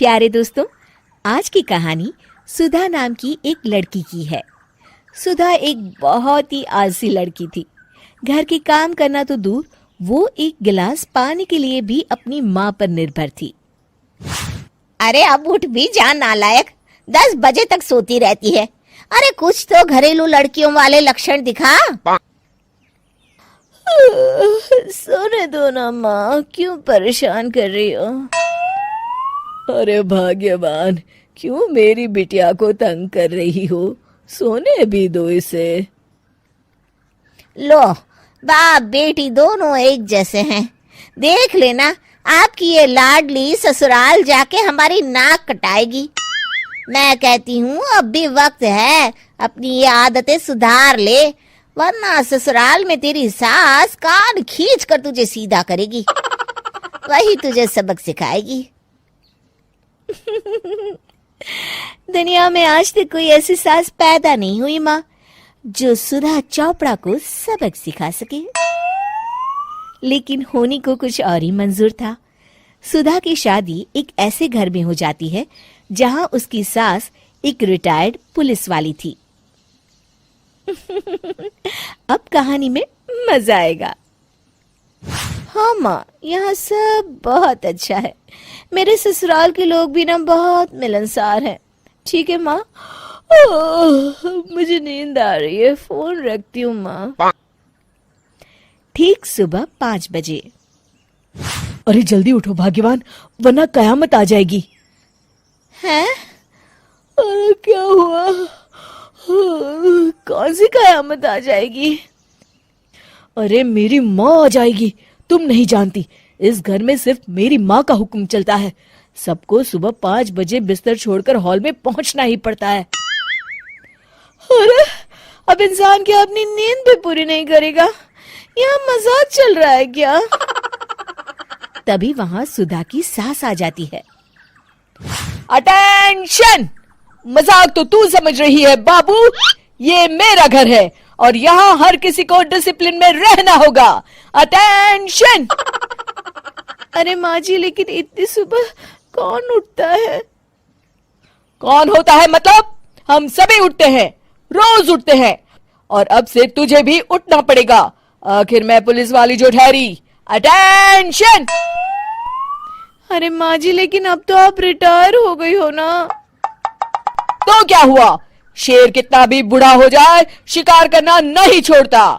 प्यारे दोस्तों, आज की कहानी सुधा नाम की एक लड़की की है। सुधा एक बहुत ही आलसी लड़की थी। घर के काम करना तो दूर, वो एक गिलास पानी के लिए भी अपनी माँ पर निर्भर थी। अरे अब उठ भी जा नालायक, 10 बजे तक सोती रहती है। अरे कुछ तो घरेलू लड़कियों वाले लक्षण दिखा। सोने दो ना माँ, क्यों परेशान कर रही हो? अरे भाग्यवान, क्यों मेरी बिटिया को तंग कर रही हो? सोने भी दो इसे। लो, बाप बेटी दोनों एक जैसे हैं। देख लेना, आपकी ये लाडली ससुराल जाके हमारी नाक कटाएगी। मैं कहती हूँ अब भी वक्त है, अपनी ये आदतें सुधार ले, वरना ससुराल में तेरी सास कान खींच कर तुझे सीधा करेगी। वही तुझे सबक सिखाएगी। दुनिया में आज तक कोई ऐसी सास पैदा नहीं हुई माँ, जो सुधा चोपड़ा को सबक सिखा सके। लेकिन होनी को कुछ और ही मंजूर था। सुधा की शादी एक ऐसे घर में हो जाती है जहां उसकी सास एक रिटायर्ड पुलिस वाली थी। अब कहानी में मजा आएगा। हाँ माँ, यहाँ सब बहुत अच्छा है। मेरे ससुराल के लोग भी ना बहुत मिलनसार हैं। ठीक है माँ, मुझे नींद आ रही है, फोन रखती हूँ माँ। ठीक सुबह 5 बजे। अरे जल्दी उठो भाग्यवान, वरना कयामत आ जाएगी। हैं? अरे क्या हुआ? कौन सी कयामत आ जाएगी? अरे मेरी माँ आ जाएगी। तुम नहीं जानती, इस घर में सिर्फ मेरी माँ का हुक्म चलता है। सबको सुबह 5 बजे बिस्तर छोड़कर हॉल में पहुंचना ही पड़ता है। अरे अब इंसान क्या अपनी नींद भी पूरी नहीं करेगा? यहाँ मजाक चल रहा है क्या? तभी वहां सुधा की सास आ जाती है। अटेंशन! मजाक तो तू समझ रही है बाबू, ये मेरा घर है और यहाँ हर किसी को डिसिप्लिन में रहना होगा। अटेंशन! अरे माँ जी, लेकिन इतनी सुबह कौन उठता है? कौन होता है मतलब? हम सभी उठते हैं, रोज उठते हैं, और अब से तुझे भी उठना पड़ेगा। आखिर मैं पुलिस वाली जो ठहरी। अटेंशन! अरे माँ जी, लेकिन अब तो आप रिटायर हो गई हो ना। तो क्या हुआ? शेर कितना भी बूढ़ा हो जाए, शिकार करना नहीं छोड़ता।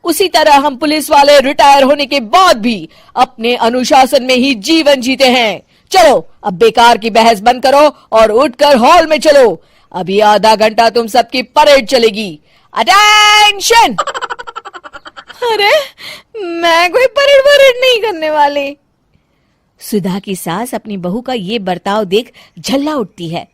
उसी तरह हम पुलिस वाले रिटायर होने के बाद भी अपने अनुशासन में ही जीवन जीते हैं। चलो अब बेकार की बहस बंद करो और उठकर हॉल में चलो। अभी आधा घंटा तुम सबकी परेड चलेगी। अटेंशन! अरे मैं कोई परेड नहीं करने वाली। सुधा की सास अपनी बहू का ये बर्ताव देख झल्ला उठती है।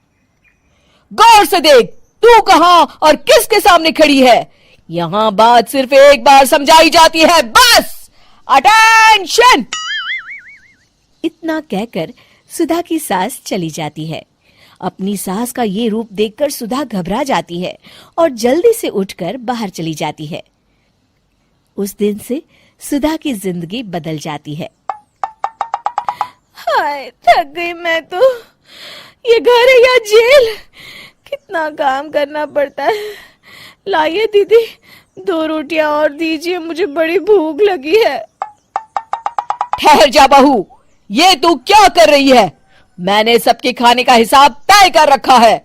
गौर से देख, तू कहां और किसके सामने खड़ी है? यहां बात सिर्फ एक बार समझाई जाती है, बस। अटेंशन! इतना कहकर सुधा की सास चली जाती है। अपनी सास का ये रूप देखकर सुधा घबरा जाती है और जल्दी से उठकर बाहर चली जाती है। उस दिन से सुधा की जिंदगी बदल जाती है। हाय, थक गई मैं तो। ये घर है या जेल? कितना काम करना पड़ता है। लाइए दीदी, 2 रोटियां और दीजिए, मुझे बड़ी भूख लगी है। ठहर जा बहू, ये तू क्या कर रही है? मैंने सबके खाने का हिसाब तय कर रखा है।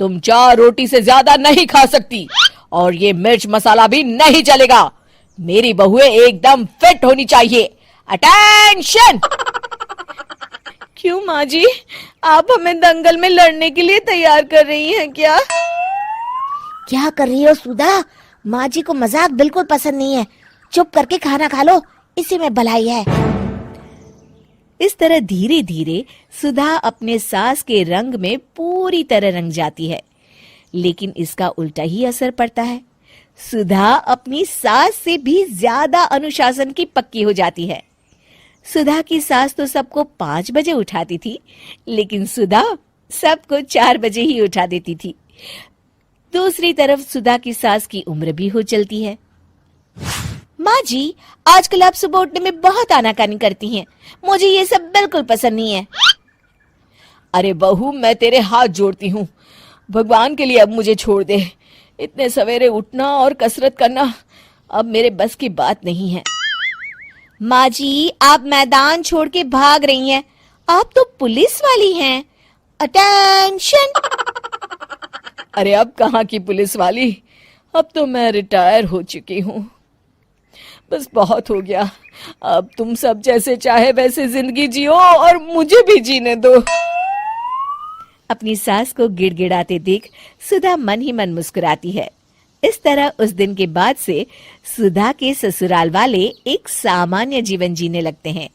तुम 4 रोटी से ज्यादा नहीं खा सकती और ये मिर्च मसाला भी नहीं चलेगा। मेरी बहुएं एकदम फिट होनी चाहिए। अटेंशन! क्यों माँ जी, आप हमें दंगल में लड़ने के लिए तैयार कर रही हैं क्या? क्या कर रही हो सुधा? माँ जी को मजाक बिल्कुल पसंद नहीं है। चुप करके खाना खा लो, इसी में भलाई है। इस तरह धीरे धीरे सुधा अपने सास के रंग में पूरी तरह रंग जाती है, लेकिन इसका उल्टा ही असर पड़ता है। सुधा अपनी सास से भी ज्यादा अनुशासन की पक्की हो जाती है। सुधा की सास तो सबको 5 बजे उठाती थी, लेकिन सुधा सबको 4 बजे ही उठा देती थी। दूसरी तरफ सुधा की सास की उम्र भी हो चलती है। माँ जी, आजकल आप सुबह उठने में बहुत आनाकानी करती हैं। मुझे ये सब बिल्कुल पसंद नहीं है। अरे बहू, मैं तेरे हाथ जोड़ती हूँ, भगवान के लिए अब मुझे छोड़ दे। इतने सवेरे उठना और कसरत करना अब मेरे बस की बात नहीं है। माँ जी, आप मैदान छोड़ के भाग रही हैं। आप तो पुलिस वाली हैं। अटेंशन। अरे अब कहाँ की पुलिस वाली, अब तो मैं रिटायर हो चुकी हूँ। बस बहुत हो गया, अब तुम सब जैसे चाहे वैसे जिंदगी जियो और मुझे भी जीने दो। अपनी सास को गिड़गिड़ाते देख सुधा मन ही मन मुस्कुराती है। इस तरह उस दिन के बाद से सुधा के ससुराल वाले एक सामान्य जीवन जीने लगते हैं।